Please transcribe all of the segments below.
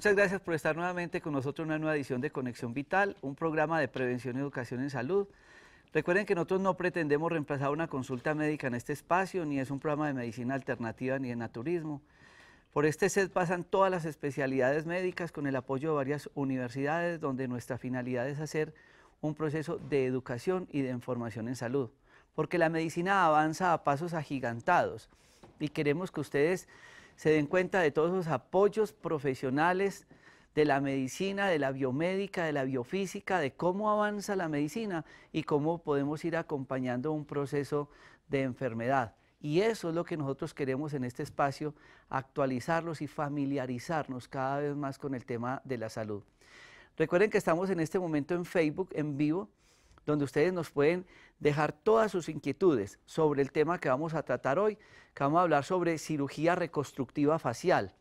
Muchas gracias por estar nuevamente con nosotros en una nueva edición de Conexión Vital, un programa de prevención y educación en salud. Recuerden que nosotros no pretendemos reemplazar una consulta médica en este espacio, ni es un programa de medicina alternativa ni de naturismo. Por este set pasan todas las especialidades médicas con el apoyo de varias universidades, donde nuestra finalidad es hacer un proceso de educación y de información en salud. Porque la medicina avanza a pasos agigantados y queremos que ustedes se den cuenta de todos los apoyos profesionales de la medicina, de la biomédica, de la biofísica, de cómo avanza la medicina y cómo podemos ir acompañando un proceso de enfermedad. Y eso es lo que nosotros queremos en este espacio, actualizarlos y familiarizarnos cada vez más con el tema de la salud. Recuerden que estamos en este momento en Facebook, en vivo, donde ustedes nos pueden dejar todas sus inquietudes sobre el tema que vamos a tratar hoy, que vamos a hablar sobre cirugía reconstructiva facial.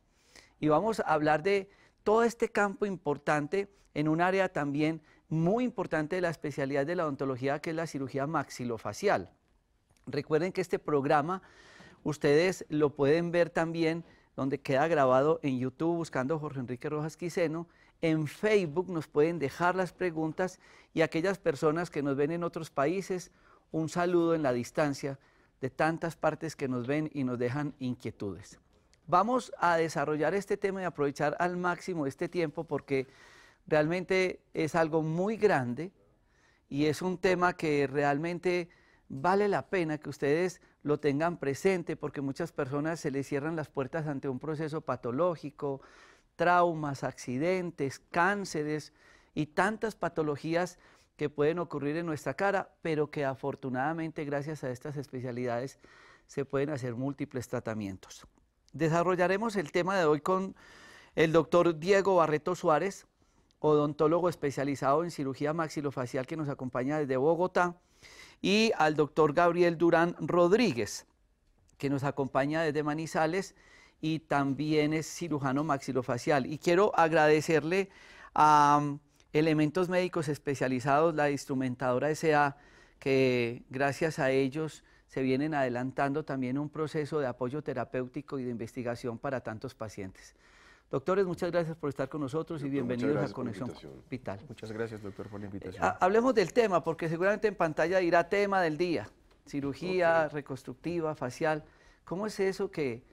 Y vamos a hablar de todo este campo importante en un área también muy importante de la especialidad de la odontología, que es la cirugía maxilofacial. Recuerden que este programa ustedes lo pueden ver también donde queda grabado en YouTube buscando Jorge Enrique Rojas Quiseno. En Facebook nos pueden dejar las preguntas y aquellas personas que nos ven en otros países, un saludo en la distancia de tantas partes que nos ven y nos dejan inquietudes. Vamos a desarrollar este tema y aprovechar al máximo este tiempo porque realmente es algo muy grande y es un tema que realmente vale la pena que ustedes lo tengan presente porque muchas personas se les cierran las puertas ante un proceso patológico, traumas, accidentes, cánceres y tantas patologías que pueden ocurrir en nuestra cara, pero que afortunadamente gracias a estas especialidades se pueden hacer múltiples tratamientos. Desarrollaremos el tema de hoy con el doctor Diego Barreto Suárez, odontólogo especializado en cirugía maxilofacial que nos acompaña desde Bogotá, y al doctor Gabriel Durán Rodríguez, que nos acompaña desde Manizales y también es cirujano maxilofacial. Y quiero agradecerle a Elementos Médicos Especializados, la instrumentadora S.A., que gracias a ellos se vienen adelantando también un proceso de apoyo terapéutico y de investigación para tantos pacientes. Doctores, muchas gracias por estar con nosotros y bienvenidos a Conexión Vital. Muchas gracias, doctor, por la invitación. Hablemos del tema, porque seguramente en pantalla dirá tema del día, cirugía reconstructiva, facial. ¿Cómo es eso que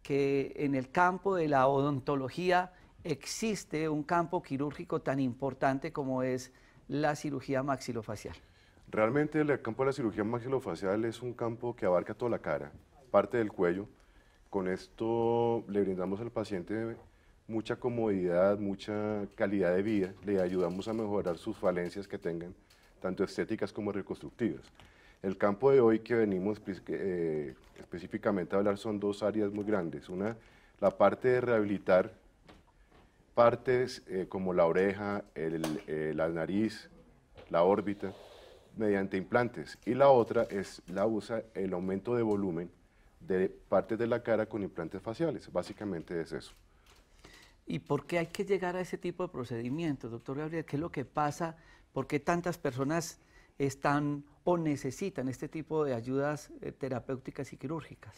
en el campo de la odontología existe un campo quirúrgico tan importante como es la cirugía maxilofacial? Realmente el campo de la cirugía maxilofacial es un campo que abarca toda la cara, parte del cuello. Con esto le brindamos al paciente mucha comodidad, mucha calidad de vida, le ayudamos a mejorar sus falencias que tengan, tanto estéticas como reconstructivas. El campo de hoy que venimos específicamente a hablar son dos áreas muy grandes. Una, la parte de rehabilitar partes como la oreja, la nariz, la órbita, mediante implantes. Y la otra es el aumento de volumen de partes de la cara con implantes faciales. Básicamente es eso. ¿Y por qué hay que llegar a ese tipo de procedimientos, doctor Gabriel? ¿Qué es lo que pasa? ¿Por qué tantas personas están o necesitan este tipo de ayudas terapéuticas y quirúrgicas?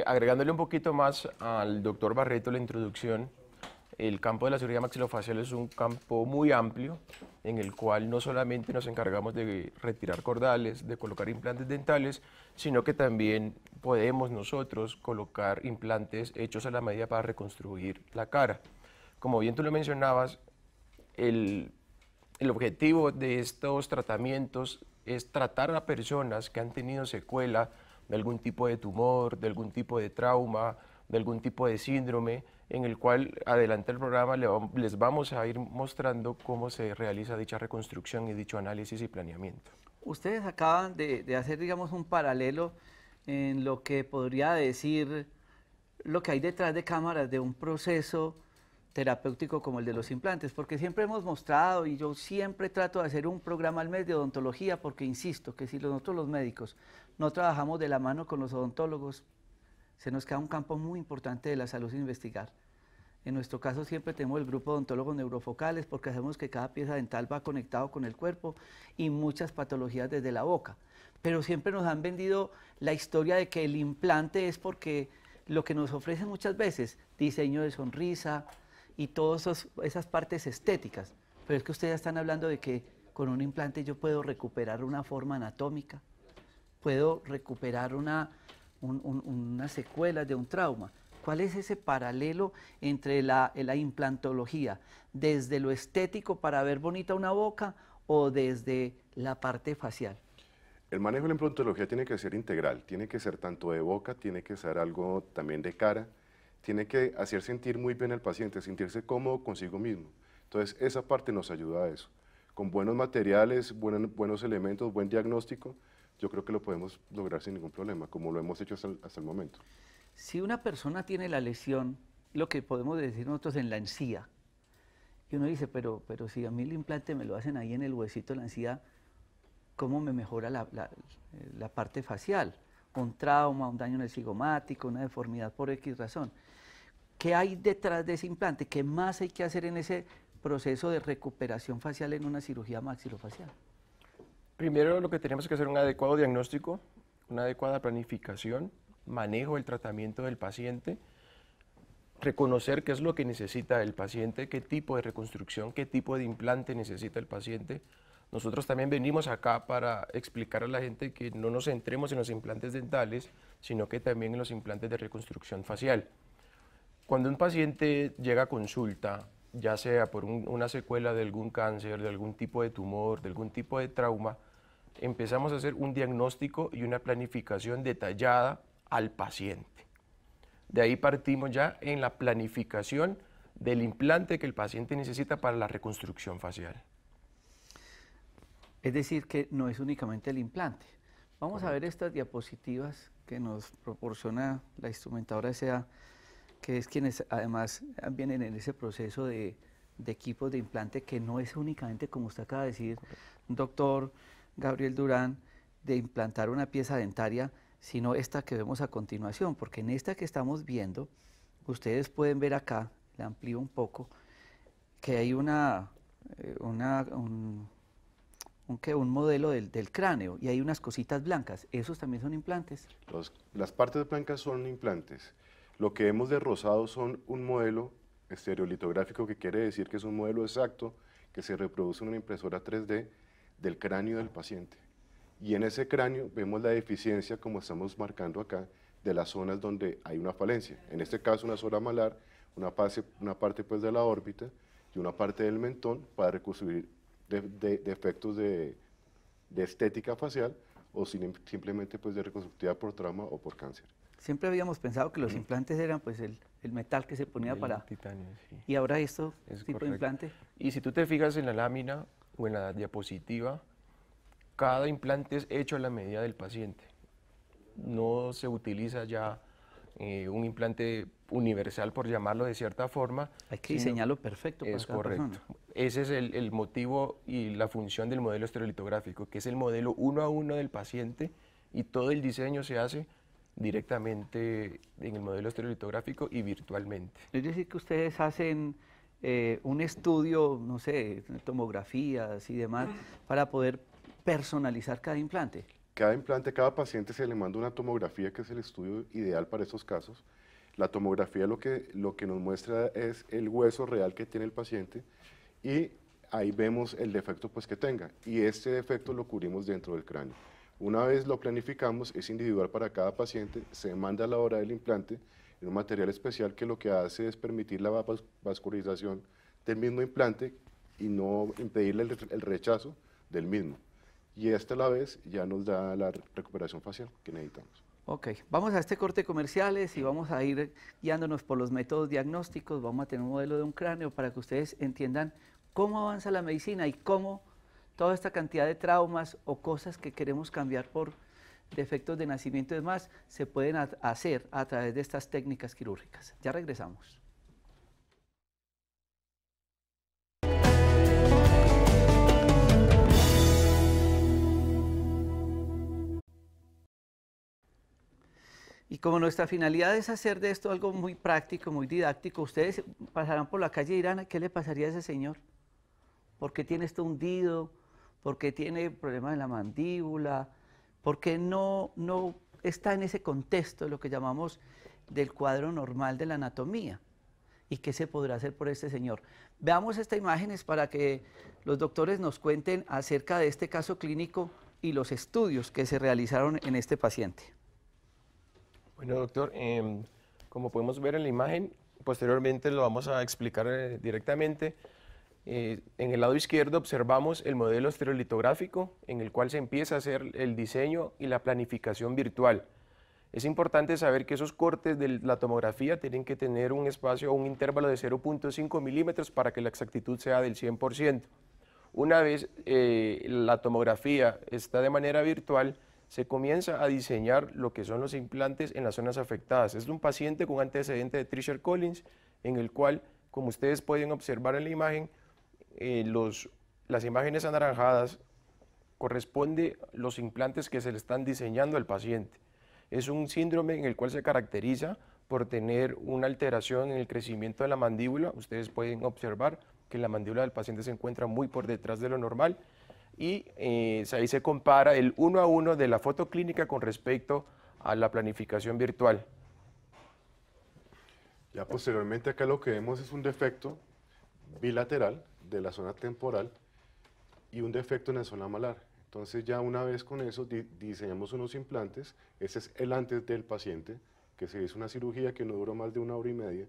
Agregándole un poquito más al doctor Barreto la introducción, el campo de la cirugía maxilofacial es un campo muy amplio en el cual no solamente nos encargamos de retirar cordales, de colocar implantes dentales, sino que también podemos nosotros colocar implantes hechos a la medida para reconstruir la cara. Como bien tú lo mencionabas, el objetivo de estos tratamientos es tratar a personas que han tenido secuela de algún tipo de tumor, de algún tipo de trauma, de algún tipo de síndrome, en el cual adelante el programa les vamos a ir mostrando cómo se realiza dicha reconstrucción y dicho análisis y planeamiento. Ustedes acaban de hacer, digamos, un paralelo en lo que podría decir lo que hay detrás de cámaras de un proceso terapéutico como el de los implantes, porque siempre hemos mostrado y yo siempre trato de hacer un programa al mes de odontología porque insisto que si nosotros los médicos no trabajamos de la mano con los odontólogos, se nos queda un campo muy importante de la salud sin investigar. En nuestro caso siempre tenemos el grupo de odontólogos neurofocales porque hacemos que cada pieza dental va conectado con el cuerpo y muchas patologías desde la boca. Pero siempre nos han vendido la historia de que el implante es porque lo que nos ofrecen muchas veces, diseño de sonrisa y todas esas partes estéticas. Pero es que ustedes están hablando de que con un implante yo puedo recuperar una forma anatómica, puedo recuperar unas secuelas de un trauma. ¿Cuál es ese paralelo entre la implantología, desde lo estético para ver bonita una boca o desde la parte facial? El manejo de la implantología tiene que ser integral, tiene que ser tanto de boca, tiene que ser algo también de cara, tiene que hacer sentir muy bien al paciente, sentirse cómodo consigo mismo. Entonces, esa parte nos ayuda a eso. Con buenos materiales, buenos elementos, buen diagnóstico, yo creo que lo podemos lograr sin ningún problema, como lo hemos hecho hasta el momento. Si una persona tiene la lesión, lo que podemos decir nosotros en la encía, y uno dice, pero si a mí el implante me lo hacen ahí en el huesito de la encía, ¿cómo me mejora la parte facial? Un trauma, un daño en el cigomático, una deformidad por X razón. ¿Qué hay detrás de ese implante? ¿Qué más hay que hacer en ese proceso de recuperación facial en una cirugía maxilofacial? Primero lo que tenemos que hacer es un adecuado diagnóstico, una adecuada planificación, manejo del tratamiento del paciente, reconocer qué es lo que necesita el paciente, qué tipo de reconstrucción, qué tipo de implante necesita el paciente. Nosotros también venimos acá para explicar a la gente que no nos centremos en los implantes dentales, sino que también en los implantes de reconstrucción facial. Cuando un paciente llega a consulta, ya sea por una secuela de algún cáncer, de algún tipo de tumor, de algún tipo de trauma, empezamos a hacer un diagnóstico y una planificación detallada al paciente. De ahí partimos ya en la planificación del implante que el paciente necesita para la reconstrucción facial. Es decir, que no es únicamente el implante. Vamos a ver estas diapositivas que nos proporciona la instrumentadora SEA, que es quienes además vienen en ese proceso de equipos de implante, que no es únicamente, como usted acaba de decir, doctor Gabriel Durán, de implantar una pieza dentaria, sino esta que vemos a continuación, porque en esta que estamos viendo, ustedes pueden ver acá, le amplío un poco, que hay un modelo del cráneo y hay unas cositas blancas. ¿Esos también son implantes? Las partes blancas son implantes. Lo que vemos de rosado son un modelo estereolitográfico, que quiere decir que es un modelo exacto que se reproduce en una impresora 3D del cráneo del paciente. Y en ese cráneo vemos la deficiencia, como estamos marcando acá, de las zonas donde hay una falencia. En este caso, una zona malar, una parte pues, de la órbita y una parte del mentón, para reconstruir defectos de estética facial o simplemente pues, de reconstructiva por trauma o por cáncer. Siempre habíamos pensado que los implantes eran pues el metal que se ponía para... titanio, sí. ¿Y ahora esto, Es tipo correcto. de implante? Y si tú te fijas en la lámina o en la diapositiva, cada implante es hecho a la medida del paciente. No se utiliza ya un implante universal, por llamarlo de cierta forma. Hay que diseñarlo perfecto para Es cada correcto. persona. Ese es el motivo y la función del modelo estereolitográfico, que es el modelo uno a uno del paciente, y todo el diseño se hace directamente en el modelo estereolitográfico y virtualmente. Es decir, que ustedes hacen un estudio, no sé, tomografías y demás, para poder personalizar cada implante. Cada implante, cada paciente se le manda una tomografía, que es el estudio ideal para estos casos. La tomografía lo que nos muestra es el hueso real que tiene el paciente, y ahí vemos el defecto pues, que tenga, y este defecto lo cubrimos dentro del cráneo. Una vez lo planificamos, es individual para cada paciente, se manda a la hora del implante en un material especial que lo que hace es permitir la vascularización del mismo implante y no impedirle el rechazo del mismo. Y esta a la vez ya nos da la recuperación facial que necesitamos. Ok, vamos a este corte comerciales y vamos a ir guiándonos por los métodos diagnósticos. Vamos a tener un modelo de un cráneo para que ustedes entiendan cómo avanza la medicina y cómo toda esta cantidad de traumas o cosas que queremos cambiar por defectos de nacimiento y demás se pueden hacer a través de estas técnicas quirúrgicas. Ya regresamos. Y como nuestra finalidad es hacer de esto algo muy práctico, muy didáctico, ustedes pasarán por la calle y dirán, ¿qué le pasaría a ese señor? ¿Por qué tiene esto hundido? ¿Por qué tiene problemas en la mandíbula? ¿Por qué no está en ese contexto, lo que llamamos del cuadro normal de la anatomía? y qué se podrá hacer por este señor. Veamos estas imágenes para que los doctores nos cuenten acerca de este caso clínico y los estudios que se realizaron en este paciente. Bueno, doctor, como podemos ver en la imagen, posteriormente lo vamos a explicar directamente. En el lado izquierdo observamos el modelo estereolitográfico en el cual se empieza a hacer el diseño y la planificación virtual. Es importante saber que esos cortes de la tomografía tienen que tener un espacio o un intervalo de 0.5 milímetros para que la exactitud sea del 100%. Una vez la tomografía está de manera virtual, se comienza a diseñar lo que son los implantes en las zonas afectadas. Es un paciente con antecedente de Treacher-Collins, en el cual, como ustedes pueden observar en la imagen, las imágenes anaranjadas corresponden los implantes que se le están diseñando al paciente. Es un síndrome en el cual se caracteriza por tener una alteración en el crecimiento de la mandíbula. Ustedes pueden observar que la mandíbula del paciente se encuentra muy por detrás de lo normal y ahí se compara el 1 a 1 de la foto clínica con respecto a la planificación virtual. Ya posteriormente acá lo que vemos es un defecto bilateral de la zona temporal y un defecto en la zona malar. Entonces ya una vez con eso diseñamos unos implantes. Ese es el antes del paciente, que se hizo una cirugía que no duró más de 1 hora y media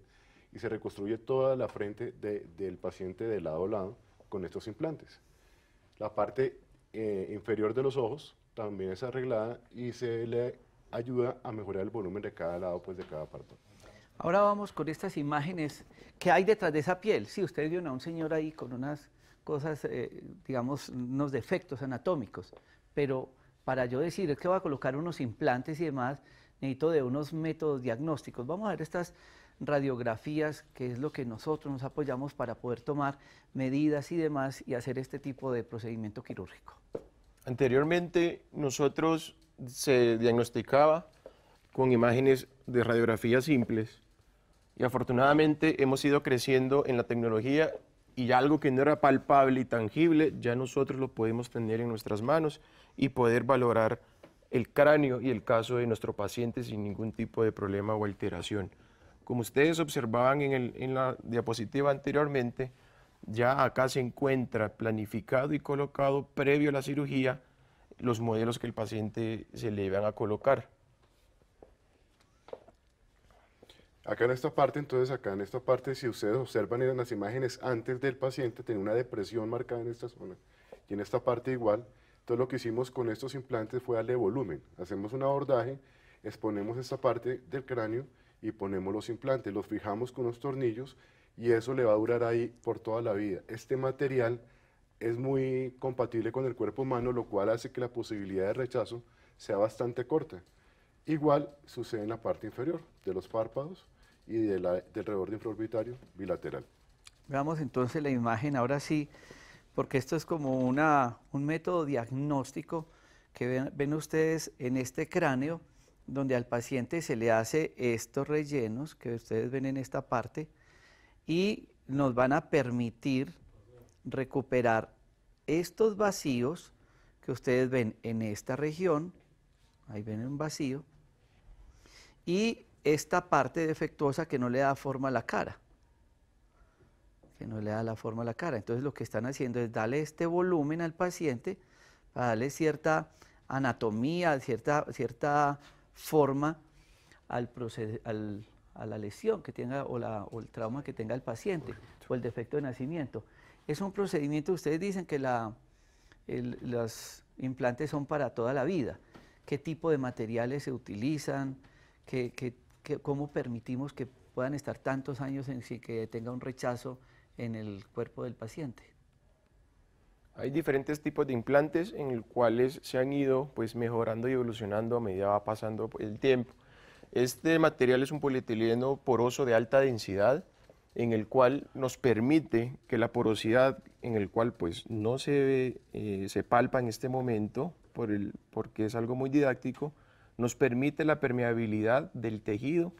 y se reconstruye toda la frente del paciente de lado a lado con estos implantes. La parte inferior de los ojos también es arreglada y se le ayuda a mejorar el volumen de cada lado, pues de cada párpado. Ahora vamos con estas imágenes. ¿Qué hay detrás de esa piel? Sí, ustedes vieron a un señor ahí con unas cosas, digamos, unos defectos anatómicos, pero para yo decir, es que voy a colocar unos implantes y demás, necesito de unos métodos diagnósticos. Vamos a ver estas radiografías, que es lo que nosotros nos apoyamos para poder tomar medidas y demás y hacer este tipo de procedimiento quirúrgico. Anteriormente nosotros se diagnosticaba con imágenes de radiografía simples y afortunadamente hemos ido creciendo en la tecnología y ya algo que no era palpable y tangible, ya nosotros lo podemos tener en nuestras manos y poder valorar el cráneo y el caso de nuestro paciente sin ningún tipo de problema o alteración. Como ustedes observaban en la diapositiva anteriormente, ya acá se encuentra planificado y colocado previo a la cirugía los modelos que el paciente se le van a colocar. Acá en esta parte, entonces acá en esta parte, si ustedes observan en las imágenes antes del paciente, tenía una depresión marcada en esta zona y en esta parte igual. Entonces lo que hicimos con estos implantes fue darle volumen. Hacemos un abordaje, exponemos esta parte del cráneo y ponemos los implantes, los fijamos con los tornillos y eso le va a durar ahí por toda la vida. Este material es muy compatible con el cuerpo humano, lo cual hace que la posibilidad de rechazo sea bastante corta. Igual sucede en la parte inferior de los párpados y del reborde infraorbitario bilateral. Veamos entonces la imagen ahora sí, porque esto es como un método diagnóstico que ven ustedes en este cráneo, donde al paciente se le hace estos rellenos que ustedes ven en esta parte y nos van a permitir recuperar estos vacíos que ustedes ven en esta región, ahí ven un vacío, y esta parte defectuosa que no le da forma a la cara, Entonces lo que están haciendo es darle este volumen al paciente para darle cierta anatomía, cierta forma a la lesión que tenga o el trauma que tenga el paciente o el defecto de nacimiento. Es un procedimiento, ustedes dicen que los implantes son para toda la vida. ¿Qué tipo de materiales se utilizan? ¿Cómo permitimos que puedan estar tantos años sin que tenga un rechazo en el cuerpo del paciente? Hay diferentes tipos de implantes en los cuales se han ido pues, mejorando y evolucionando a medida va pasando el tiempo. Este material es un polietileno poroso de alta densidad, en el cual nos permite que la porosidad, en el cual pues, no se palpa en este momento, porque es algo muy didáctico, nos permite la permeabilidad del tejido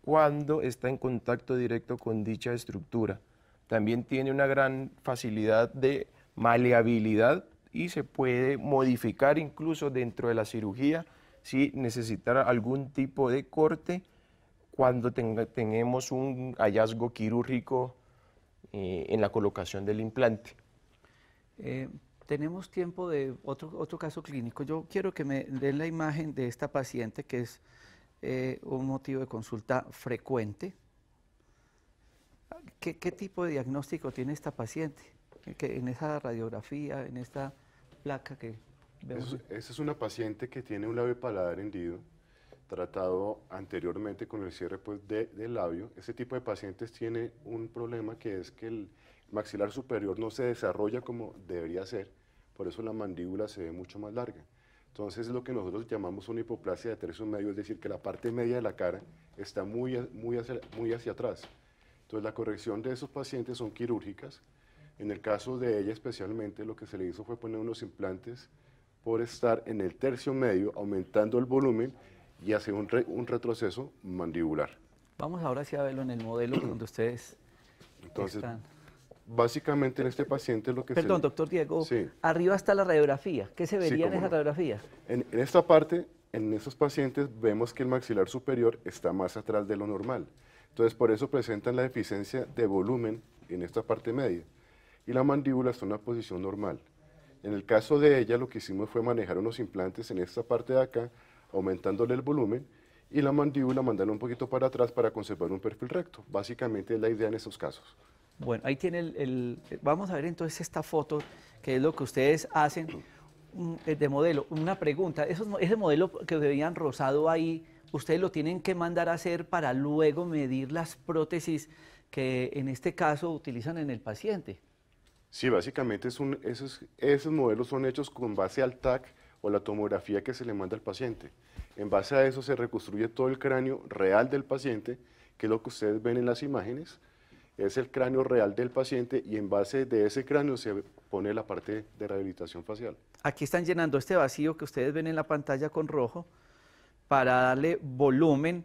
cuando está en contacto directo con dicha estructura. También tiene una gran facilidad de maleabilidad y se puede modificar incluso dentro de la cirugía si necesitara algún tipo de corte cuando tenemos un hallazgo quirúrgico en la colocación del implante. Tenemos tiempo de otro caso clínico. Yo quiero que me den la imagen de esta paciente, que es un motivo de consulta frecuente. ¿Qué tipo de diagnóstico tiene esta paciente? Que en esa radiografía, en esta placa que vemos. Esa es una paciente que tiene un labio paladar hendido, tratado anteriormente con el cierre pues, del labio. Ese tipo de pacientes tiene un problema, que es que el maxilar superior no se desarrolla como debería ser, por eso la mandíbula se ve mucho más larga. Entonces es lo que nosotros llamamos una hipoplasia de tercio medio, es decir, que la parte media de la cara está muy hacia atrás. Entonces la corrección de esos pacientes son quirúrgicas. En el caso de ella especialmente, lo que se le hizo fue poner unos implantes por estar en el tercio medio, aumentando el volumen y hacer un retroceso mandibular. Vamos ahora sí a verlo en el modelo donde ustedes están. Básicamente en este paciente lo que Perdón, doctor Diego, sí. Arriba está la radiografía. ¿Qué se vería Sí, en esa no. radiografía? En esta parte, en esos pacientes, vemos que el maxilar superior está más atrás de lo normal. Entonces, por eso presentan la deficiencia de volumen en esta parte media. Y la mandíbula está en una posición normal. En el caso de ella, lo que hicimos fue manejar unos implantes en esta parte de acá, aumentándole el volumen, y la mandíbula mandarla un poquito para atrás para conservar un perfil recto. Básicamente es la idea en esos casos. Bueno, ahí tiene vamos a ver entonces esta foto, que es lo que ustedes hacen de modelo. Una pregunta, ese modelo que veían rosado ahí, ustedes lo tienen que mandar a hacer para luego medir las prótesis que en este caso utilizan en el paciente. Sí, básicamente esos modelos son hechos con base al TAC o la tomografía que se le manda al paciente. En base a eso se reconstruye todo el cráneo real del paciente, que es lo que ustedes ven en las imágenes. Es el cráneo real del paciente y en base de ese cráneo se pone la parte de rehabilitación facial. Aquí están llenando este vacío que ustedes ven en la pantalla con rojo para darle volumen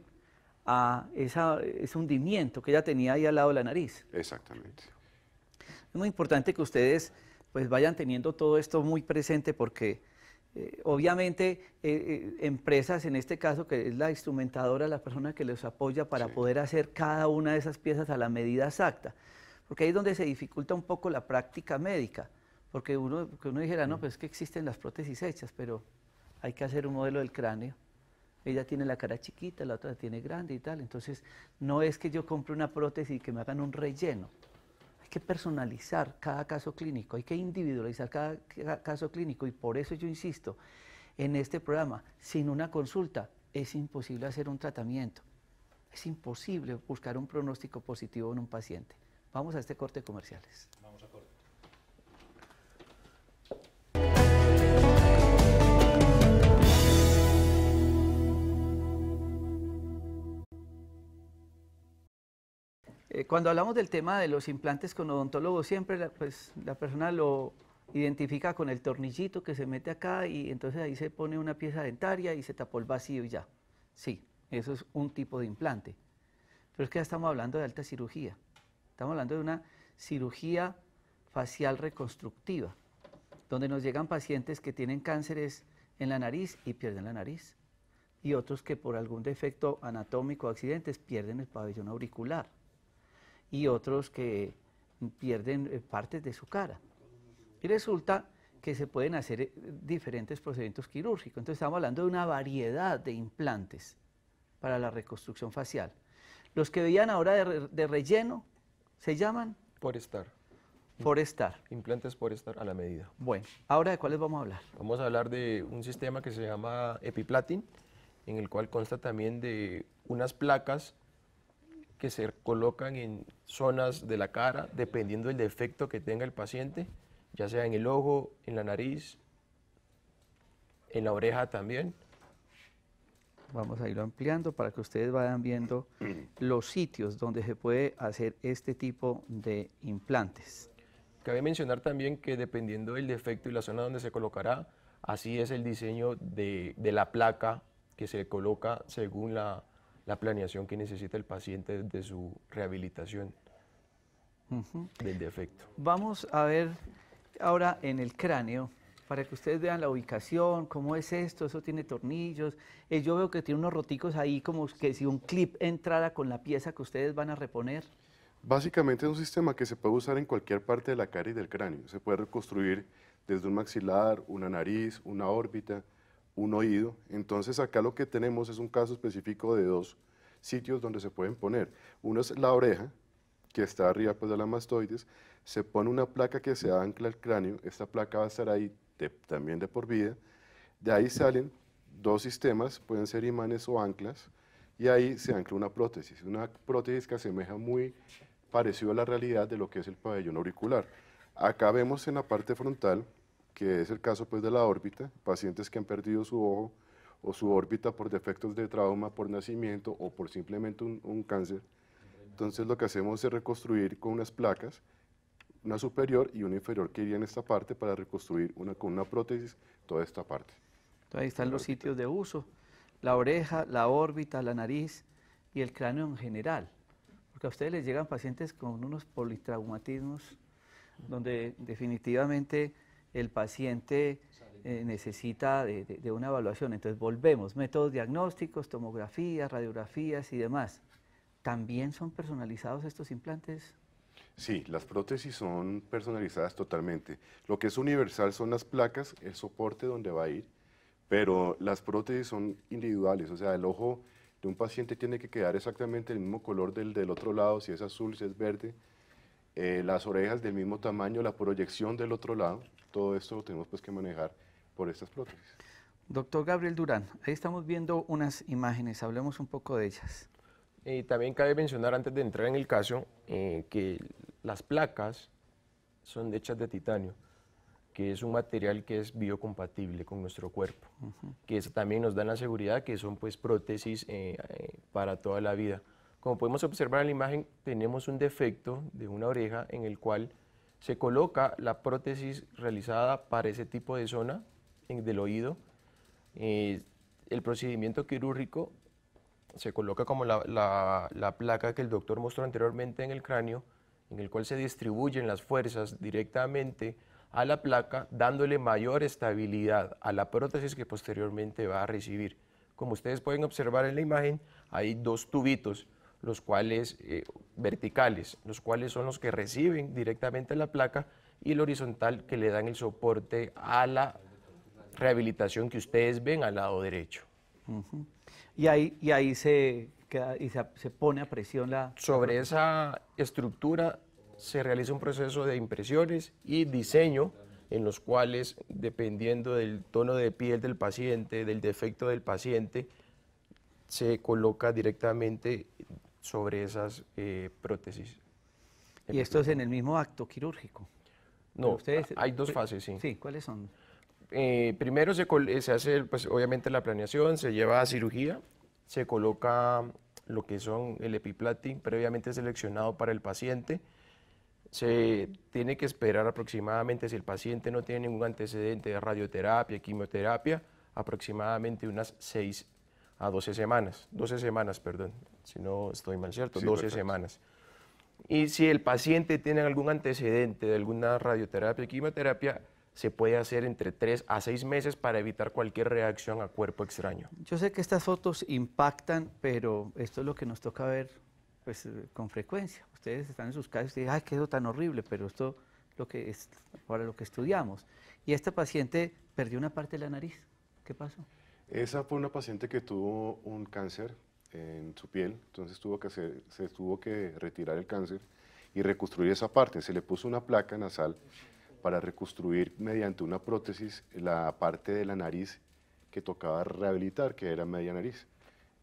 a ese hundimiento que ella tenía ahí al lado de la nariz. Exactamente. Es muy importante que ustedes pues vayan teniendo todo esto muy presente porque obviamente empresas, en este caso que es la instrumentadora, la persona que les apoya para poder hacer cada una de esas piezas a la medida exacta, porque ahí es donde se dificulta un poco la práctica médica, porque uno dijera, no, pues es que existen las prótesis hechas, pero hay que hacer un modelo del cráneo. Ella tiene la cara chiquita, la otra la tiene grande y tal, entonces no es que yo compre una prótesis y que me hagan un relleno. Hay que personalizar cada caso clínico, hay que individualizar cada caso clínico y por eso yo insisto, en este programa, sin una consulta es imposible hacer un tratamiento, es imposible buscar un pronóstico positivo en un paciente. Vamos a este corte de comerciales. Vamos a corte. Cuando hablamos del tema de los implantes con odontólogos, siempre la persona lo identifica con el tornillito que se mete acá y entonces ahí se pone una pieza dentaria y se tapó el vacío y ya. Sí, eso es un tipo de implante. Pero es que ya estamos hablando de alta cirugía. Estamos hablando de una cirugía facial reconstructiva, donde nos llegan pacientes que tienen cánceres en la nariz y pierden la nariz. Y otros que por algún defecto anatómico o accidentes pierden el pabellón auricular. Y otros que pierden partes de su cara. Y resulta que se pueden hacer diferentes procedimientos quirúrgicos. Entonces estamos hablando de una variedad de implantes para la reconstrucción facial. Los que veían ahora de relleno se llaman Forestar. Forestar. Implantes Forestar a la medida. Bueno, ahora ¿de cuáles vamos a hablar? Vamos a hablar de un sistema que se llama Epiplating, en el cual consta también de unas placas que se colocan en zonas de la cara, dependiendo del defecto que tenga el paciente, ya sea en el ojo, en la nariz, en la oreja también. Vamos a irlo ampliando para que ustedes vayan viendo los sitios donde se puede hacer este tipo de implantes. Cabe mencionar también que dependiendo del defecto y la zona donde se colocará, así es el diseño de la placa que se coloca según la planeación que necesita el paciente de su rehabilitación del defecto. Vamos a ver ahora en el cráneo para que ustedes vean la ubicación, cómo es esto, eso tiene tornillos. Yo veo que tiene unos roticos ahí como que si un clip entrara con la pieza que ustedes van a reponer. Básicamente es un sistema que se puede usar en cualquier parte de la cara y del cráneo. Se puede reconstruir desde un maxilar, una nariz, una órbita, un oído. Entonces acá lo que tenemos es un caso específico de dos sitios donde se pueden poner. Uno es la oreja, que está arriba pues, de la mastoides. Se pone una placa que se ancla al cráneo. Esta placa va a estar ahí también de por vida. De ahí salen dos sistemas, pueden ser imanes o anclas, y ahí se ancla una prótesis que asemeja muy parecido a la realidad de lo que es el pabellón auricular. Acá vemos en la parte frontal, que es el caso pues de la órbita, pacientes que han perdido su ojo o su órbita por defectos de trauma, por nacimiento o por simplemente un cáncer. Entonces lo que hacemos es reconstruir con unas placas, una superior y una inferior que iría en esta parte para reconstruir con una prótesis toda esta parte. Entonces ahí están los sitios de uso, la oreja, la órbita, la nariz y el cráneo en general. Porque a ustedes les llegan pacientes con unos politraumatismos donde definitivamente el paciente necesita de una evaluación. Entonces volvemos, métodos diagnósticos, tomografías, radiografías y demás. ¿También son personalizados estos implantes? Sí, las prótesis son personalizadas totalmente. Lo que es universal son las placas, el soporte donde va a ir, pero las prótesis son individuales, o sea, el ojo de un paciente tiene que quedar exactamente el mismo color del otro lado, si es azul, si es verde, las orejas del mismo tamaño, la proyección del otro lado, todo esto lo tenemos pues que manejar por estas prótesis. Doctor Gabriel Durán, ahí estamos viendo unas imágenes, hablemos un poco de ellas. También cabe mencionar antes de entrar en el caso que las placas son hechas de titanio, que es un material que es biocompatible con nuestro cuerpo, que eso también nos da la seguridad que son pues prótesis para toda la vida. Como podemos observar en la imagen, tenemos un defecto de una oreja en el cual se coloca la prótesis realizada para ese tipo de zona del oído. El procedimiento quirúrgico se coloca como la placa que el doctor mostró anteriormente en el cráneo, en el cual se distribuyen las fuerzas directamente a la placa, dándole mayor estabilidad a la prótesis que posteriormente va a recibir. Como ustedes pueden observar en la imagen, hay dos tubitos, los cuales verticales, los cuales son los que reciben directamente la placa, y el horizontal que le dan el soporte a la rehabilitación que ustedes ven al lado derecho. Y ahí se pone a presión Sobre esa estructura se realiza un proceso de impresiones y diseño en los cuales, dependiendo del tono de piel del paciente, del defecto del paciente, se coloca directamente sobre esas prótesis. Y esto es en el mismo acto quirúrgico. No, hay dos fases, sí. Sí, ¿cuáles son? Primero se hace, pues, obviamente la planeación, se lleva a cirugía, se coloca lo que son el epiplating previamente seleccionado para el paciente. Se tiene que esperar aproximadamente, si el paciente no tiene ningún antecedente de radioterapia, quimioterapia, aproximadamente unas 6 a 12 semanas, 12 semanas, perdón, si no estoy mal, ¿cierto? Sí, 12 perfecto. semanas. Y si el paciente tiene algún antecedente de alguna radioterapia o quimioterapia, se puede hacer entre 3 a 6 meses para evitar cualquier reacción a cuerpo extraño. Yo sé que estas fotos impactan, pero esto es lo que nos toca ver pues, con frecuencia. Ustedes están en sus casas y dicen, ay, qué es tan horrible, pero esto lo que es para lo que estudiamos. Y esta paciente perdió una parte de la nariz. ¿Qué pasó? Esa fue una paciente que tuvo un cáncer en su piel, entonces se tuvo que retirar el cáncer y reconstruir esa parte. Se le puso una placa nasal para reconstruir mediante una prótesis la parte de la nariz que tocaba rehabilitar, que era media nariz.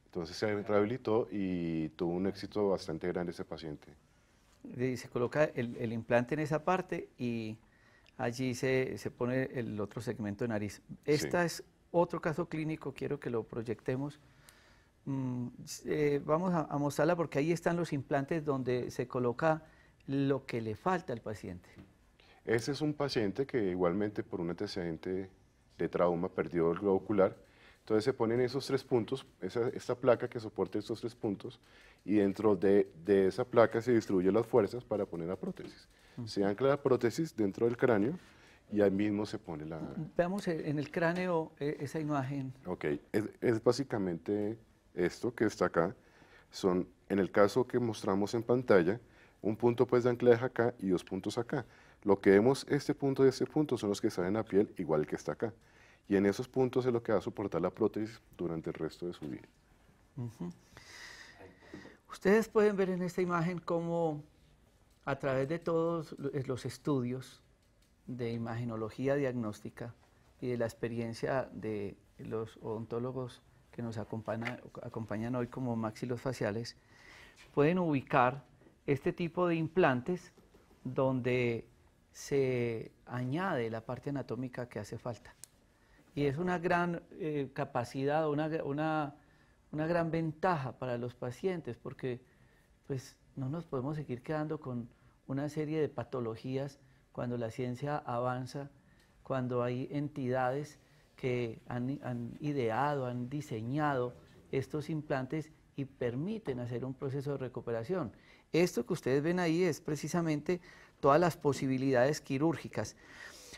Entonces se rehabilitó y tuvo un éxito bastante grande ese paciente. Y se coloca el implante en esa parte y allí se pone el otro segmento de nariz. Esta es otro caso clínico, quiero que lo proyectemos. Vamos a mostrarla porque ahí están los implantes donde se coloca lo que le falta al paciente. Ese es un paciente que igualmente por un antecedente de trauma perdió el globo ocular. Entonces se ponen esos 3 puntos, esta placa que soporta estos 3 puntos, y dentro de esa placa se distribuyen las fuerzas para poner la prótesis. Se ancla la prótesis dentro del cráneo y ahí mismo se pone la... Veamos en el cráneo esa imagen. Ok, es básicamente esto que está acá, son, en el caso que mostramos en pantalla, un punto pues de anclaje acá y 2 puntos acá. Lo que vemos, este punto y este punto son los que salen a piel, igual que está acá. Y en esos puntos es lo que va a soportar la prótesis durante el resto de su vida. Ustedes pueden ver en esta imagen cómo a través de todos los estudios de imagenología diagnóstica y de la experiencia de los odontólogos que nos acompañan hoy como maxilofaciales, pueden ubicar este tipo de implantes donde se añade la parte anatómica que hace falta. Y es una gran capacidad, una gran ventaja para los pacientes, porque pues, no nos podemos seguir quedando con una serie de patologías cuando la ciencia avanza, cuando hay entidades que han ideado, han diseñado estos implantes y permiten hacer un proceso de recuperación. Esto que ustedes ven ahí es precisamente todas las posibilidades quirúrgicas.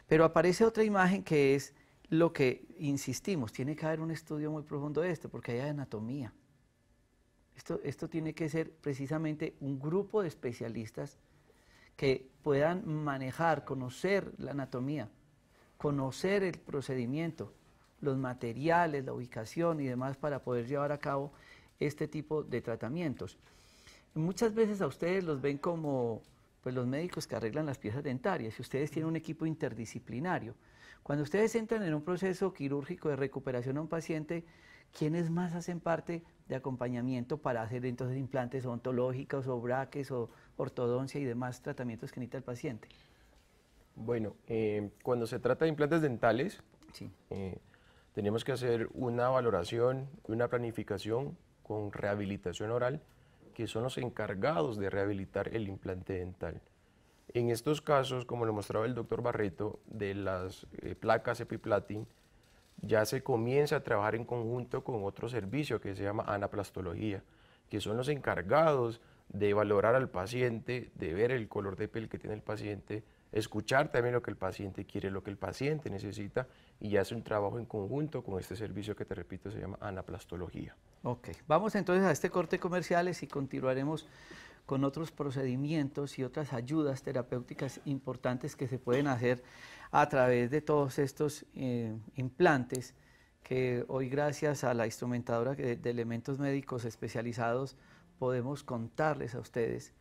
Pero aparece otra imagen que es lo que insistimos, tiene que haber un estudio muy profundo de esto, porque hay anatomía. Esto tiene que ser precisamente un grupo de especialistas que puedan manejar, conocer la anatomía, conocer el procedimiento, los materiales, la ubicación y demás para poder llevar a cabo este tipo de tratamientos. Muchas veces a ustedes los ven como pues, los médicos que arreglan las piezas dentarias y ustedes tienen un equipo interdisciplinario. Cuando ustedes entran en un proceso quirúrgico de recuperación a un paciente, ¿quiénes más hacen parte de acompañamiento para hacer entonces implantes odontológicos o braques o ortodoncia y demás tratamientos que necesita el paciente? Bueno, cuando se trata de implantes dentales, Sí. tenemos que hacer una valoración, una planificación con rehabilitación oral, que son los encargados de rehabilitar el implante dental. En estos casos, como lo mostraba el doctor Barreto, de las placas Epiplatin, ya se comienza a trabajar en conjunto con otro servicio que se llama anaplastología, que son los encargados de valorar al paciente, de ver el color de piel que tiene el paciente, escuchar también lo que el paciente quiere, lo que el paciente necesita, y hace un trabajo en conjunto con este servicio que te repito se llama anaplastología. Ok, vamos entonces a este corte comerciales y continuaremos con otros procedimientos y otras ayudas terapéuticas importantes que se pueden hacer a través de todos estos implantes que hoy gracias a la instrumentadora de elementos médicos especializados podemos contarles a ustedes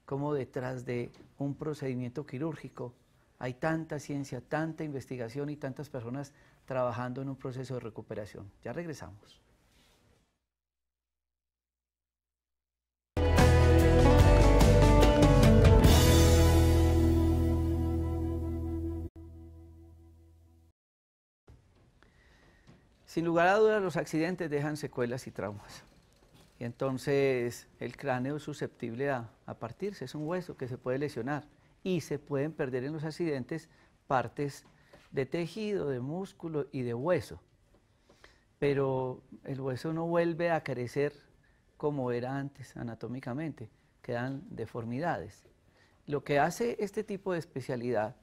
cómo detrás de un procedimiento quirúrgico hay tanta ciencia, tanta investigación y tantas personas trabajando en un proceso de recuperación. Ya regresamos. Sin lugar a dudas, los accidentes dejan secuelas y traumas. Y entonces el cráneo es susceptible a partirse, es un hueso que se puede lesionar y se pueden perder en los accidentes partes de tejido, de músculo y de hueso. Pero el hueso no vuelve a crecer como era antes anatómicamente, quedan deformidades. Lo que hace este tipo de especialidad,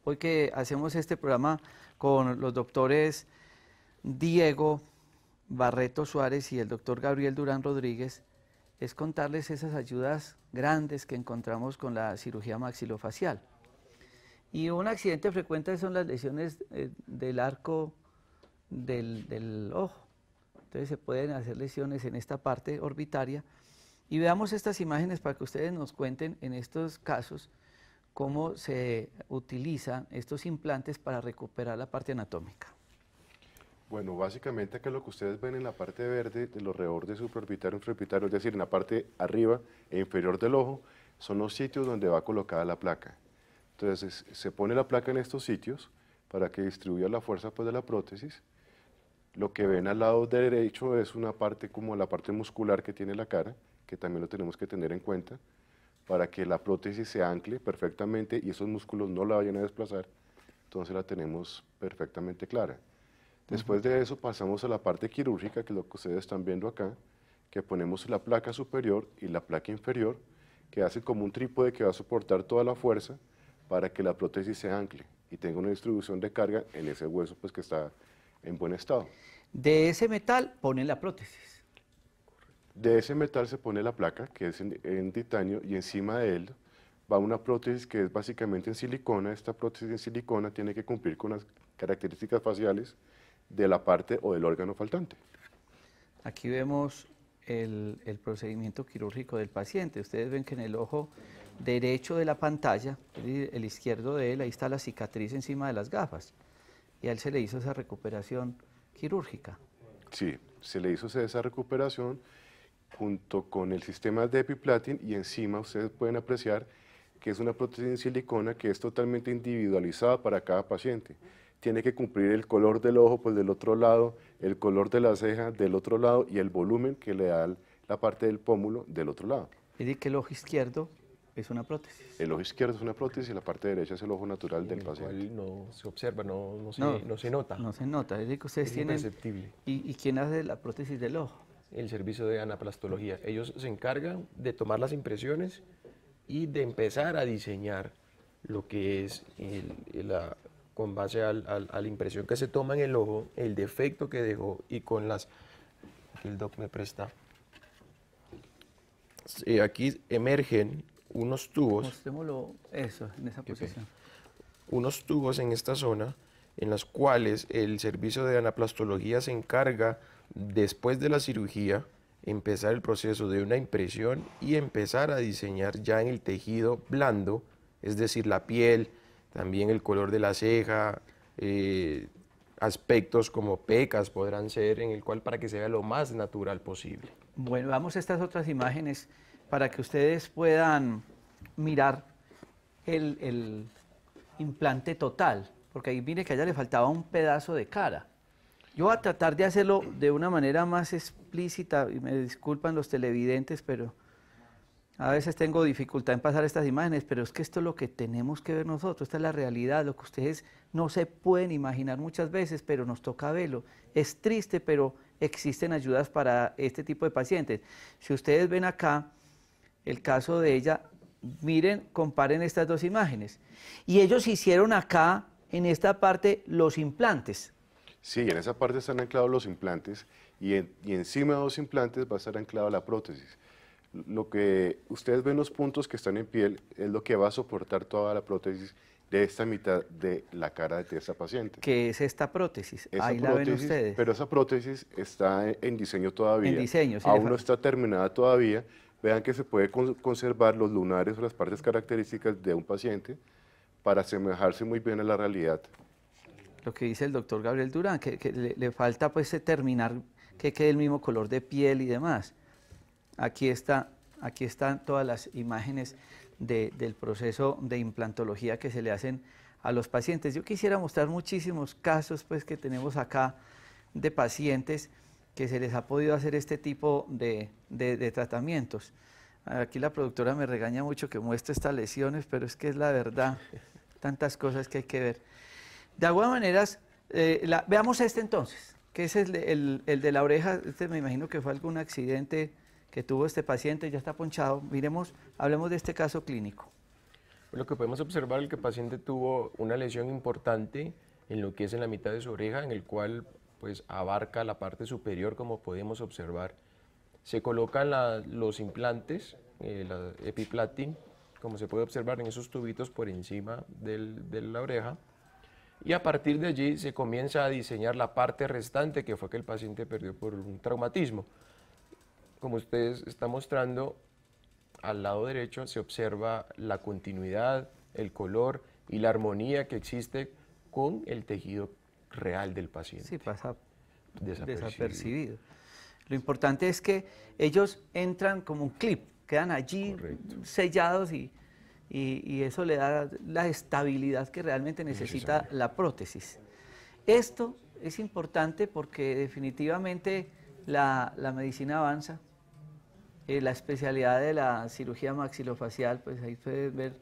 hoy que hacemos este programa con los doctores Diego Barreto Suárez y el doctor Gabriel Durán Rodríguez, es contarles esas ayudas grandes que encontramos con la cirugía maxilofacial. Y un accidente frecuente son las lesiones del arco del ojo. Entonces se pueden hacer lesiones en esta parte orbitaria. Y veamos estas imágenes para que ustedes nos cuenten en estos casos cómo se utilizan estos implantes para recuperar la parte anatómica. Bueno, básicamente acá lo que ustedes ven en la parte verde de los rebordes supraorbitario e infraorbitario, es decir, en la parte arriba e inferior del ojo, son los sitios donde va colocada la placa. Entonces, se pone la placa en estos sitios para que distribuya la fuerza pues, de la prótesis. Lo que ven al lado derecho es una parte como la parte muscular que tiene la cara, que también lo tenemos que tener en cuenta, para que la prótesis se ancle perfectamente y esos músculos no la vayan a desplazar, entonces la tenemos perfectamente clara. Después de eso pasamos a la parte quirúrgica, que es lo que ustedes están viendo acá, que ponemos la placa superior y la placa inferior, que hace como un trípode que va a soportar toda la fuerza para que la prótesis se ancle. y tenga una distribución de carga en ese hueso pues que está en buen estado. De ese metal ponen la prótesis. De ese metal se pone la placa, que es en titanio, y encima de él va una prótesis que es básicamente en silicona. Esta prótesis en silicona tiene que cumplir con las características faciales de la parte o del órgano faltante. Aquí vemos el procedimiento quirúrgico del paciente. Ustedes ven que en el ojo derecho de la pantalla, el izquierdo de él, ahí está la cicatriz encima de las gafas. Y a él se le hizo esa recuperación quirúrgica. Sí, se le hizo esa recuperación junto con el sistema de epiplating, y encima ustedes pueden apreciar que es una prótesis en silicona que es totalmente individualizada para cada paciente. Tiene que cumplir el color del ojo pues del otro lado, el color de la ceja del otro lado y el volumen que le da la parte del pómulo del otro lado. Es decir, que el ojo izquierdo es una prótesis. El ojo izquierdo es una prótesis y la parte derecha es el ojo natural del el paciente. cual no se observa, no se nota. No se nota, es decir, que ustedes Es tienen... imperceptible. ¿Y quién hace la prótesis del ojo? El servicio de anaplastología. Ellos se encargan de tomar las impresiones y de empezar a diseñar lo que es con base a la impresión que se toma en el ojo, el defecto que dejó y con las que el doc me presta. Aquí emergen unos tubos. Mostrémoslo eso, en esa posición. Unos tubos en esta zona en los cuales el servicio de anaplastología se encarga, después de la cirugía, empezar el proceso de una impresión y empezar a diseñar ya en el tejido blando, es decir, la piel, también el color de la ceja, aspectos como pecas podrán ser, en el cual para que se vea lo más natural posible. Bueno, vamos a estas otras imágenes para que ustedes puedan mirar el implante total, porque ahí mire que a ella le faltaba un pedazo de cara. Yo voy a tratar de hacerlo de una manera más explícita, y me disculpan los televidentes, pero a veces tengo dificultad en pasar estas imágenes, pero es que esto es lo que tenemos que ver nosotros, esta es la realidad, lo que ustedes no se pueden imaginar muchas veces, pero nos toca verlo. Es triste, pero existen ayudas para este tipo de pacientes. Si ustedes ven acá el caso de ella, miren, comparen estas dos imágenes. Y ellos hicieron acá, en esta parte, los implantes. Sí, en esa parte están anclados los implantes y encima de los implantes va a estar anclada la prótesis. Lo que ustedes ven, los puntos que están en piel, es lo que va a soportar toda la prótesis de esta mitad de la cara de esta paciente. ¿Qué es esta prótesis? Ahí la ven ustedes. Pero esa prótesis está en diseño todavía. En diseño, sí. Aún no está terminada todavía. Vean que se puede conservar los lunares o las partes características de un paciente para asemejarse muy bien a la realidad. Lo que dice el doctor Gabriel Durán, que le falta pues terminar, que quede el mismo color de piel y demás. Aquí están todas las imágenes del proceso de implantología que se le hacen a los pacientes. Yo quisiera mostrar muchísimos casos pues, que tenemos acá de pacientes que se les ha podido hacer este tipo de tratamientos. Aquí la productora me regaña mucho que muestre estas lesiones, pero es que es la verdad, tantas cosas que hay que ver. De alguna manera, veamos este entonces, que es el de la oreja. Este me imagino que fue algún accidente que tuvo este paciente, ya está ponchado. Miremos, hablemos de este caso clínico. Lo que podemos observar es que el paciente tuvo una lesión importante en lo que es en la mitad de su oreja, en el cual pues abarca la parte superior, como podemos observar. Se colocan los implantes, la epiplating, como se puede observar en esos tubitos por encima de la oreja, y a partir de allí se comienza a diseñar la parte restante que fue que el paciente perdió por un traumatismo. Como ustedes están mostrando, al lado derecho se observa la continuidad, el color y la armonía que existe con el tejido real del paciente. Sí, pasa desapercibido. Lo importante es que ellos entran como un clip, quedan allí. Correcto. Sellados y eso le da la estabilidad que realmente necesita la prótesis. Esto es importante porque definitivamente la medicina avanza. La especialidad de la cirugía maxilofacial, pues ahí puedes ver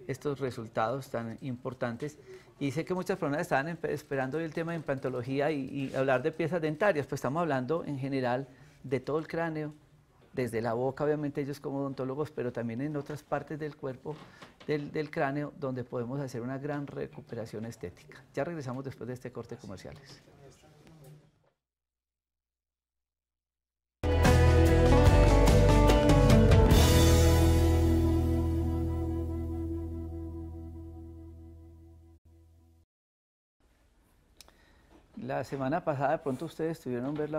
estos resultados tan importantes. Y sé que muchas personas estaban esperando el tema de implantología y hablar de piezas dentarias, pues estamos hablando en general de todo el cráneo, desde la boca, obviamente ellos como odontólogos, pero también en otras partes del cuerpo, del cráneo, donde podemos hacer una gran recuperación estética. Ya regresamos después de este corte comerciales. La semana pasada de pronto ustedes tuvieron ver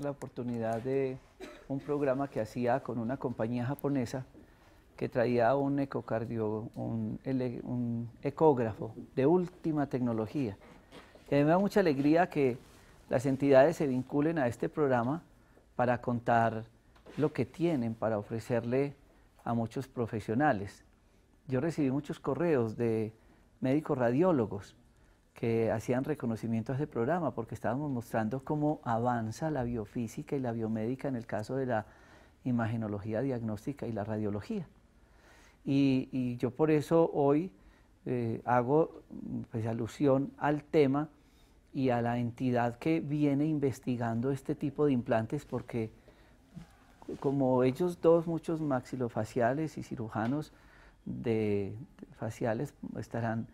la oportunidad de un programa que hacía con una compañía japonesa que traía un ecógrafo de última tecnología. Y a mí me da mucha alegría que las entidades se vinculen a este programa para contar lo que tienen para ofrecerle a muchos profesionales. Yo recibí muchos correos de médicos radiólogos que hacían reconocimiento a ese programa porque estábamos mostrando cómo avanza la biofísica y la biomédica en el caso de la imagenología diagnóstica y la radiología. Y yo por eso hoy hago pues, alusión al tema y a la entidad que viene investigando este tipo de implantes porque como ellos dos, muchos maxilofaciales y cirujanos faciales estarán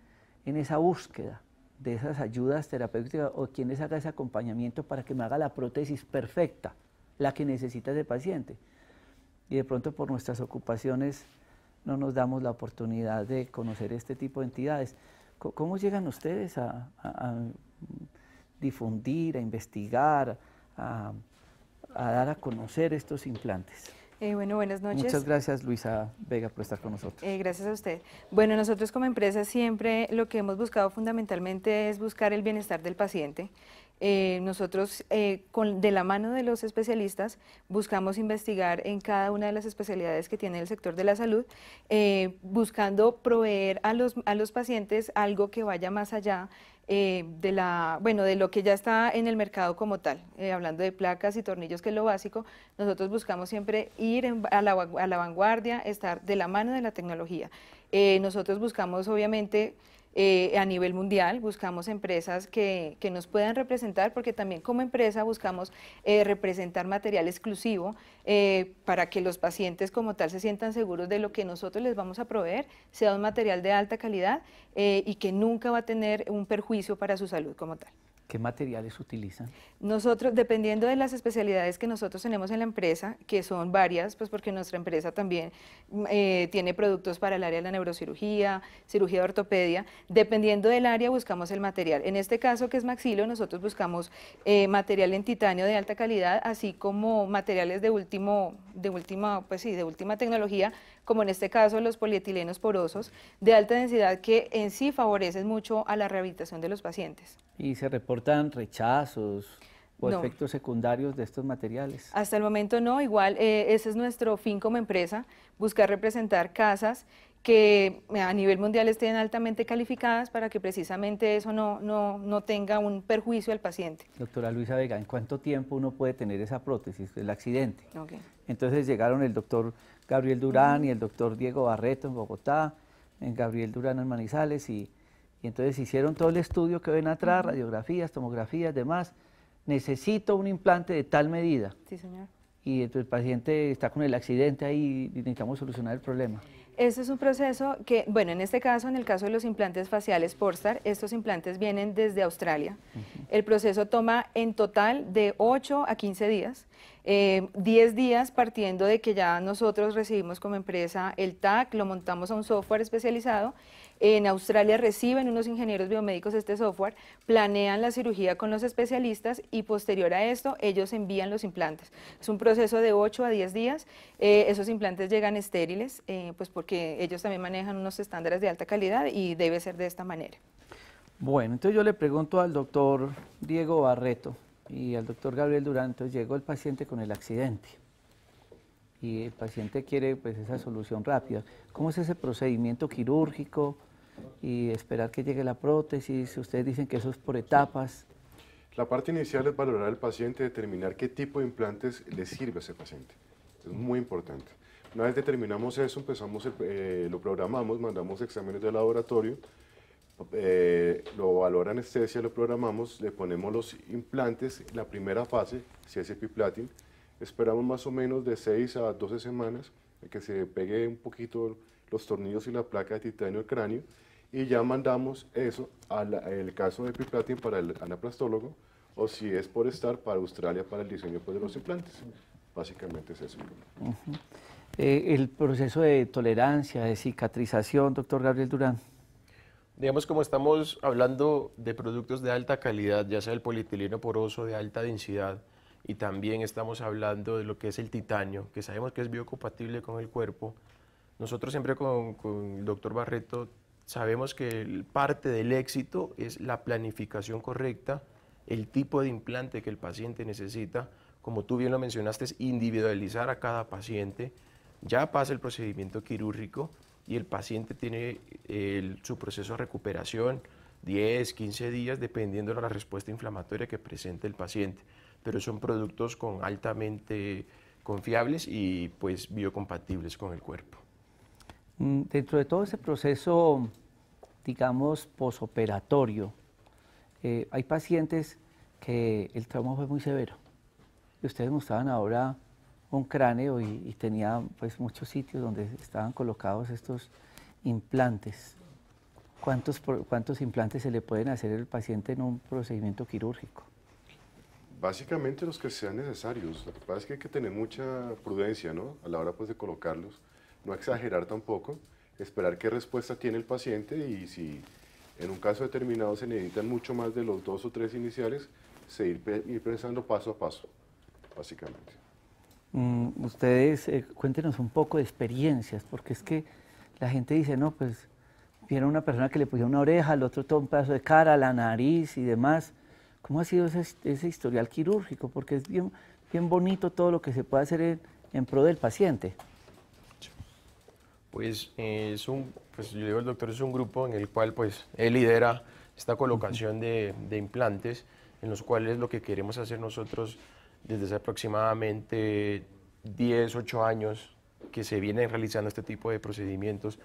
en esa búsqueda de esas ayudas terapéuticas o quien les haga ese acompañamiento para que me haga la prótesis perfecta, la que necesita ese paciente. Y de pronto por nuestras ocupaciones no nos damos la oportunidad de conocer este tipo de entidades. ¿Cómo llegan ustedes a difundir, a investigar, a dar a conocer estos implantes? Bueno, buenas noches. Muchas gracias, Luisa Vega, por estar con nosotros. Gracias a usted. Bueno, nosotros como empresa siempre lo que hemos buscado fundamentalmente es buscar el bienestar del paciente. Nosotros, de la mano de los especialistas, buscamos investigar en cada una de las especialidades que tiene el sector de la salud, buscando proveer a los pacientes algo que vaya más allá de lo que ya está en el mercado como tal. Hablando de placas y tornillos, que es lo básico, nosotros buscamos siempre ir a la vanguardia, estar de la mano de la tecnología. Nosotros buscamos obviamente a nivel mundial, buscamos empresas que nos puedan representar, porque también como empresa buscamos representar material exclusivo para que los pacientes como tal se sientan seguros de lo que nosotros les vamos a proveer, sea un material de alta calidad y que nunca va a tener un perjuicio para su salud como tal. ¿Qué materiales utilizan? Nosotros, dependiendo de las especialidades que nosotros tenemos en la empresa, que son varias, pues porque nuestra empresa también tiene productos para el área de la neurocirugía, cirugía de ortopedia, dependiendo del área buscamos el material. En este caso, que es maxilo, nosotros buscamos material en titanio de alta calidad, así como materiales de última tecnología, como en este caso los polietilenos porosos de alta densidad, que en sí favorecen mucho a la rehabilitación de los pacientes. ¿Y se reportan rechazos o No. efectos secundarios de estos materiales? Hasta el momento no, igual ese es nuestro fin como empresa, buscar representar casas que a nivel mundial estén altamente calificadas para que precisamente eso no tenga un perjuicio al paciente. Doctora Luisa Vega, ¿en cuánto tiempo uno puede tener esa prótesis, el accidente? Okay. Entonces llegaron el doctor Gabriel Durán y el doctor Diego Barreto en Bogotá, en Gabriel Durán en Manizales, y entonces hicieron todo el estudio que ven atrás, radiografías, tomografías, demás. Necesito un implante de tal medida. Sí, señor. Y entonces el paciente está con el accidente ahí y necesitamos solucionar el problema. Este es un proceso que, bueno, en este caso, en el caso de los implantes faciales Portstar, estos implantes vienen desde Australia. El proceso toma en total de 8 a 15 días, 10 días partiendo de que ya nosotros recibimos como empresa el TAC, lo montamos a un software especializado. En Australia reciben unos ingenieros biomédicos este software, planean la cirugía con los especialistas y posterior a esto ellos envían los implantes. Es un proceso de 8 a 10 días, esos implantes llegan estériles, pues porque ellos también manejan unos estándares de alta calidad y debe ser de esta manera. Bueno, entonces yo le pregunto al doctor Diego Barreto y al doctor Gabriel Durán, entonces llegó el paciente con el accidente y el paciente quiere pues esa solución rápida. ¿Cómo es ese procedimiento quirúrgico y esperar que llegue la prótesis? Ustedes dicen que eso es por etapas. La parte inicial es valorar al paciente, determinar qué tipo de implantes le sirve a ese paciente. Es muy importante. Una vez determinamos eso, lo programamos, mandamos exámenes de laboratorio, lo valora anestesia, lo programamos, le ponemos los implantes, la primera fase, si es epiplating, esperamos más o menos de 6 a 12 semanas, que se pegue un poquito los tornillos y la placa de titanio del cráneo, y ya mandamos eso el caso de epiplating para el anaplastólogo, o si es por estar para Australia para el diseño pues, de los implantes. Básicamente es eso. El proceso de tolerancia, de cicatrización, doctor Gabriel Durán. Digamos, como estamos hablando de productos de alta calidad, ya sea el polietileno poroso de alta densidad, y también estamos hablando de lo que es el titanio, que sabemos que es biocompatible con el cuerpo, nosotros siempre con el doctor Barreto sabemos que parte del éxito es la planificación correcta, el tipo de implante que el paciente necesita, como tú bien lo mencionaste, es individualizar a cada paciente, ya pasa el procedimiento quirúrgico y el paciente tiene su proceso de recuperación 10, 15 días dependiendo de la respuesta inflamatoria que presente el paciente, pero son productos altamente confiables y pues biocompatibles con el cuerpo. Dentro de todo ese proceso, digamos, posoperatorio, hay pacientes que el trauma fue muy severo. Y ustedes mostraban ahora un cráneo y tenía pues muchos sitios donde estaban colocados estos implantes. ¿Cuántos implantes se le pueden hacer al paciente en un procedimiento quirúrgico? Básicamente los que sean necesarios. Lo que pasa es que hay que tener mucha prudencia, ¿no? A la hora pues, de colocarlos, no exagerar tampoco, esperar qué respuesta tiene el paciente y si en un caso determinado se necesitan mucho más de los 2 o 3 iniciales, ir pensando paso a paso, básicamente. Ustedes cuéntenos un poco de experiencias, porque es que la gente dice, no, pues vieron una persona que le puso una oreja, al otro todo un pedazo de cara, la nariz y demás. ¿Cómo ha sido ese historial quirúrgico? Porque es bien bonito todo lo que se puede hacer en pro del paciente. Pues pues yo digo, el doctor es un grupo en el cual pues él lidera esta colocación de implantes, en los cuales lo que queremos hacer nosotros desde hace aproximadamente 10, 8 años que se vienen realizando este tipo de procedimientos,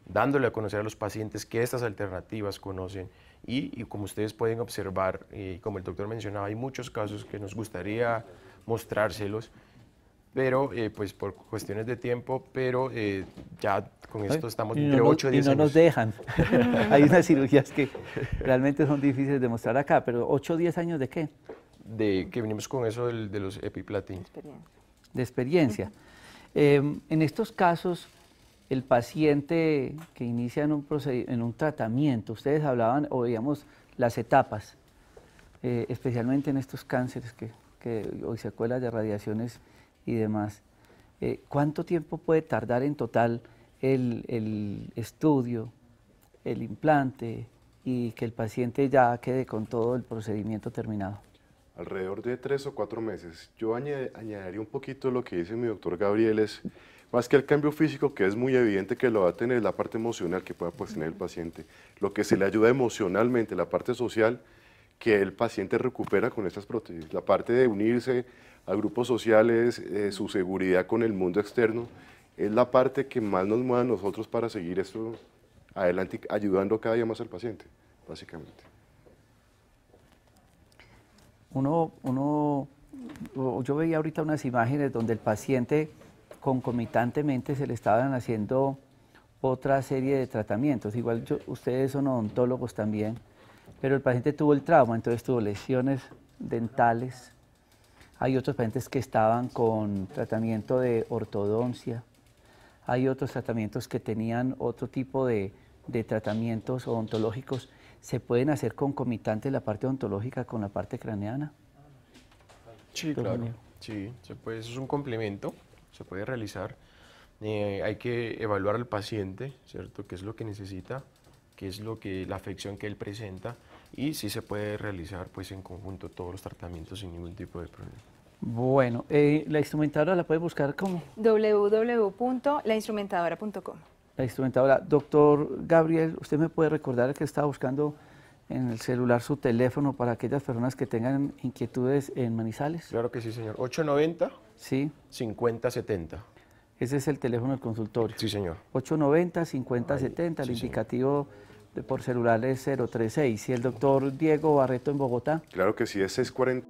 dándole a conocer a los pacientes que estas alternativas conocen y como ustedes pueden observar, como el doctor mencionaba, hay muchos casos que nos gustaría mostrárselos, pero pues por cuestiones de tiempo, pero ya con esto estamos entre 8 y 10 años. Y no nos dejan. Hay unas cirugías que realmente son difíciles de mostrar acá, pero 8 o 10 años ¿de qué? De que venimos con eso de los epiplating. De experiencia. En estos casos, el paciente que inicia en un tratamiento, ustedes hablaban o digamos las etapas, especialmente en estos cánceres o secuelas de radiaciones y demás, ¿cuánto tiempo puede tardar en total el estudio, el implante y que el paciente ya quede con todo el procedimiento terminado? Alrededor de 3 o 4 meses. Yo añadiría un poquito lo que dice mi doctor Gabriel, es más que el cambio físico, que es muy evidente que lo va a tener, la parte emocional que pueda pues, tener el paciente. Lo que se le ayuda emocionalmente, la parte social, que el paciente recupera con estas prótesis. La parte de unirse a grupos sociales, su seguridad con el mundo externo, es la parte que más nos mueve a nosotros para seguir esto adelante, ayudando cada día más al paciente, básicamente. Yo veía ahorita unas imágenes donde el paciente concomitantemente se le estaban haciendo otra serie de tratamientos. Igual ustedes son odontólogos también, pero el paciente tuvo el trauma, entonces tuvo lesiones dentales. Hay otros pacientes que estaban con tratamiento de ortodoncia. Hay otros tratamientos que tenían otro tipo de tratamientos odontológicos. ¿Se pueden hacer concomitantes la parte odontológica con la parte craneana? Sí, claro. Sí, eso es un complemento, se puede realizar. Hay que evaluar al paciente, ¿cierto? ¿Qué es lo que necesita? ¿Qué es la afección que él presenta? Y sí se puede realizar pues, en conjunto todos los tratamientos sin ningún tipo de problema. Bueno, la instrumentadora la puede buscar como www.lainstrumentadora.com. La instrumentadora. Doctor Gabriel, ¿usted me puede recordar que estaba buscando en el celular su teléfono para aquellas personas que tengan inquietudes en Manizales? Claro que sí, señor. 890 sí. 5070. Ese es el teléfono del consultorio. Sí, señor. 890 5070, el sí, indicativo por celular es 036. ¿Y el doctor Diego Barreto en Bogotá? Claro que sí, es 640.